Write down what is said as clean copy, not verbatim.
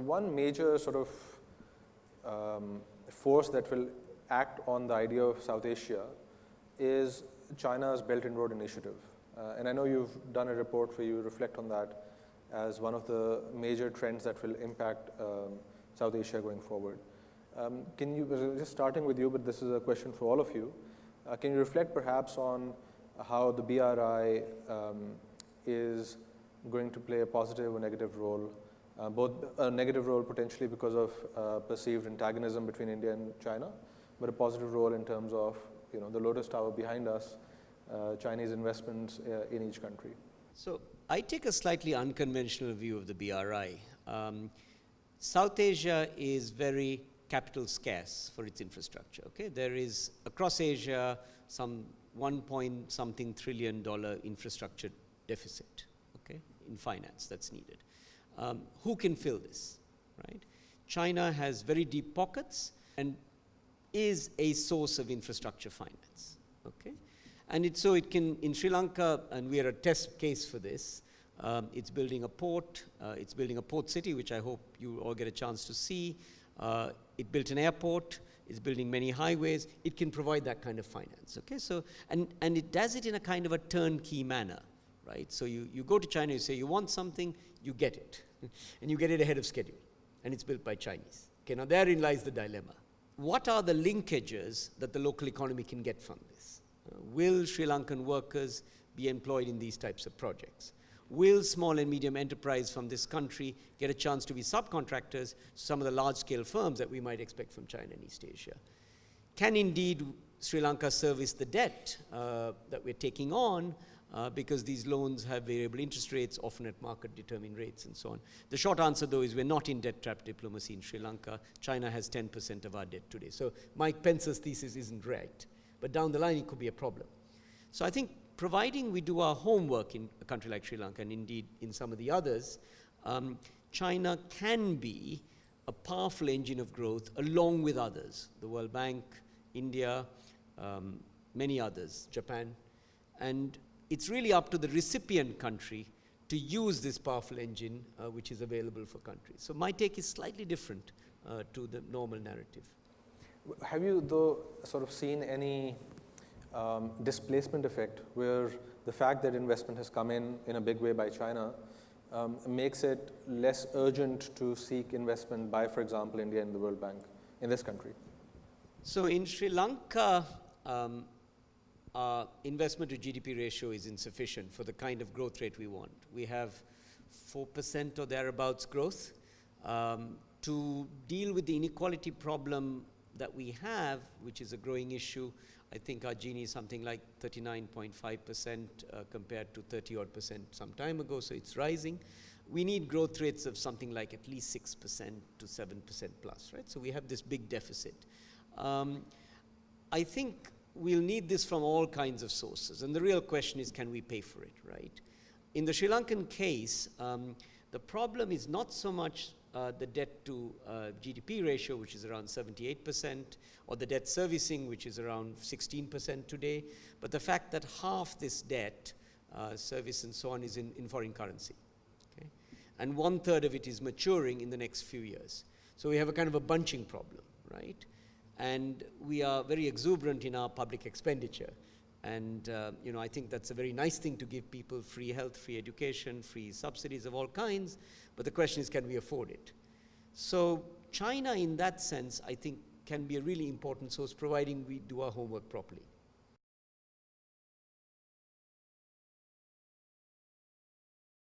one major sort of force that will act on the idea of South Asia is China's Belt and Road Initiative. And I know you've done a report where you reflect on that as one of the major trends that will impact South Asia going forward. Can you, just starting with you, but this is a question for all of you, can you reflect perhaps on how the BRI is going to play a positive or negative role, both a negative role potentially because of perceived antagonism between India and China, but a positive role in terms of, you know, the Lotus Tower behind us, Chinese investments in each country? So I take a slightly unconventional view of the BRI. South Asia is very capital scarce for its infrastructure. Okay, there is across Asia some $1 trillion infrastructure deficit. Okay, in finance that's needed. Who can fill this? Right? China has very deep pockets and is a source of infrastructure finance. Okay, and it can in Sri Lanka, and we are a test case for this. It's building a port. It's building a port city, which I hope you all get a chance to see. It built an airport. It's building many highways. It can provide that kind of finance. Okay, so and it does it in a kind of a turnkey manner, right? So you go to China, you say you want something, you get it, and you get it ahead of schedule, and it's built by Chinese. Okay, now therein lies the dilemma. What are the linkages that the local economy can get from this? Will Sri Lankan workers be employed in these types of projects? Will small and medium enterprise from this country get a chance to be subcontractors to some of the large-scale firms that we might expect from China and East Asia? Can indeed Sri Lanka service the debt that we're taking on because these loans have variable interest rates, often at market-determined rates and so on? The short answer, though, is we're not in debt-trap diplomacy in Sri Lanka. China has 10% of our debt today. So Mike Pence's thesis isn't right, but down the line it could be a problem. So I think providing we do our homework in a country like Sri Lanka, and indeed in some of the others, China can be a powerful engine of growth along with others, the World Bank, India, many others, Japan. And it's really up to the recipient country to use this powerful engine which is available for countries. So my take is slightly different to the normal narrative. Have you, though, sort of seen any displacement effect where the fact that investment has come in a big way by China makes it less urgent to seek investment by, for example, India and the World Bank in this country? So in Sri Lanka, our investment to GDP ratio is insufficient for the kind of growth rate we want. We have 4% or thereabouts growth. To deal with the inequality problem that we have, which is a growing issue, I think our Gini is something like 39.5% compared to 30-odd% some time ago, so it's rising. We need growth rates of something like at least 6% to 7% plus, right? So we have this big deficit. I think we'll need this from all kinds of sources, and the real question is, can we pay for it, right? In the Sri Lankan case, the problem is not so much the debt to GDP ratio, which is around 78%, or the debt servicing, which is around 16% today, but the fact that half this debt, service and so on, is in foreign currency. Okay? And 1/3 of it is maturing in the next few years. So we have a kind of a bunching problem, right? And we are very exuberant in our public expenditure. And you know, I think that's a very nice thing to give people: free health, free education, free subsidies of all kinds. But the question is, can we afford it? So China, in that sense, I think, can be a really important source, providing we do our homework properly.